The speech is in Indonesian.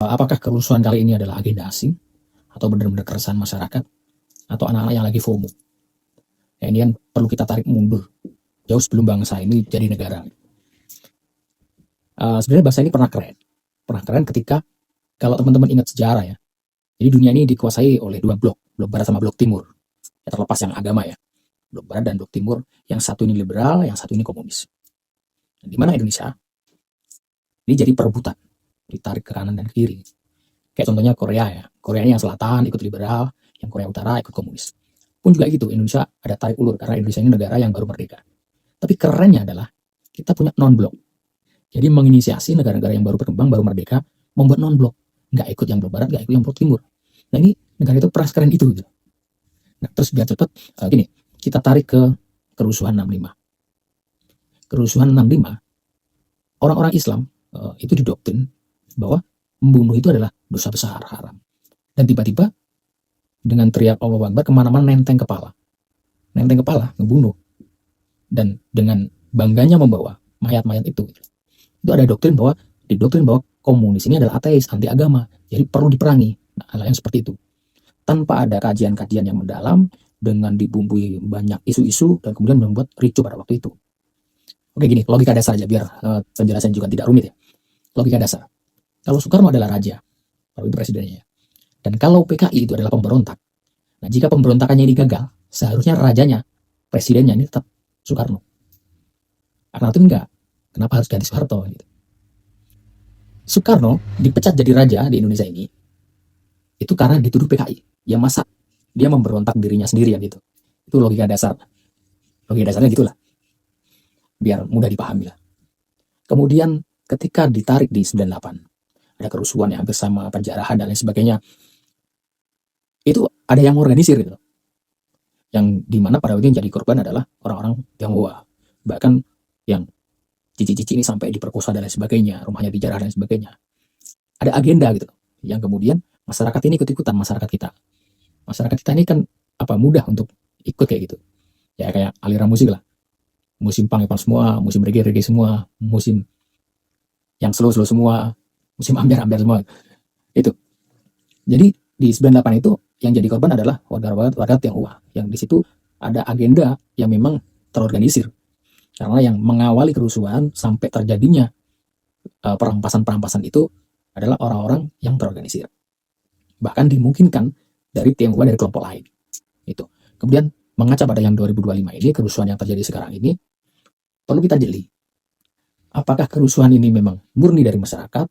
Apakah kerusuhan kali ini adalah agenda asing atau benar-benar keresahan masyarakat atau anak-anak yang lagi FOMO? Ya, ini kan perlu kita tarik mundur jauh sebelum bangsa ini jadi negara. Sebenarnya bangsa ini pernah keren ketika kalau teman-teman ingat sejarah ya. Jadi dunia ini dikuasai oleh dua blok barat sama blok timur. Ya, terlepas yang agama ya, blok barat dan blok timur. Yang satu ini liberal, yang satu ini komunis. Di mana Indonesia ini jadi perebutan, ditarik ke kanan dan ke kiri. Kayak contohnya Korea ya. Korea yang selatan ikut liberal, yang Korea Utara ikut komunis. Pun juga gitu, Indonesia ada tarik ulur karena Indonesia ini negara yang baru merdeka. Tapi kerennya adalah kita punya non-blok. Jadi menginisiasi negara-negara yang baru berkembang, baru merdeka, membuat non-blok. Nggak ikut yang blok barat, nggak ikut yang blok timur. Nah ini negara itu pernah keren itu. Gitu. Nah terus biar cepat, gini, kita tarik ke kerusuhan 65. Kerusuhan 65, orang-orang Islam itu didoktrin bahwa membunuh itu adalah dosa besar, haram. Dan tiba-tiba dengan teriak Allahu Akbar kemana-mana nenteng kepala, ngebunuh. Dan dengan bangganya membawa mayat-mayat itu ada didoktrin bahwa komunis ini adalah ateis, anti agama, jadi perlu diperangi. Nah, hal yang seperti itu tanpa ada kajian-kajian yang mendalam, dengan dibumbui banyak isu-isu dan kemudian membuat ricuh pada waktu itu. Oke gini, logika dasar aja biar penjelasan juga tidak rumit ya. Logika dasar, kalau Soekarno adalah raja, lalu presidennya, dan kalau PKI itu adalah pemberontak, nah jika pemberontakannya ini gagal, seharusnya rajanya, presidennya ini tetap Soekarno. Alternatif enggak, kenapa harus ganti Soeharto gitu. Soekarno dipecat jadi raja di Indonesia ini itu karena dituduh PKI. Ya masa dia memberontak dirinya sendiri ya gitu. Itu logika dasar. Logika dasarnya gitulah. Biar mudah dipahami lah. Kemudian ketika ditarik di 98, ada kerusuhan yang hampir sama, penjarahan dan lain sebagainya. Itu ada yang organisir gitu. Yang dimana pada waktu itu yang jadi korban adalah orang-orang Tionghoa. Bahkan yang cici-cici ini sampai diperkosa dan lain sebagainya, rumahnya dijarah dan sebagainya. Ada agenda gitu, yang kemudian masyarakat ini ikut-ikutan, masyarakat kita ini kan mudah untuk ikut kayak gitu ya, kayak aliran musik lah, musim punk semua, musim reggae semua, musim yang slow semua, musim ambiar semua itu. Jadi di 98 itu yang jadi korban adalah warga Tionghoa, yang di situ ada agenda yang memang terorganisir. Karena yang mengawali kerusuhan sampai terjadinya perampasan itu adalah orang-orang yang terorganisir. Bahkan dimungkinkan dari Tionghoa, dari kelompok lain. Itu. Kemudian mengaca pada yang 2025 ini, kerusuhan yang terjadi sekarang ini, perlu kita jeli. Apakah kerusuhan ini memang murni dari masyarakat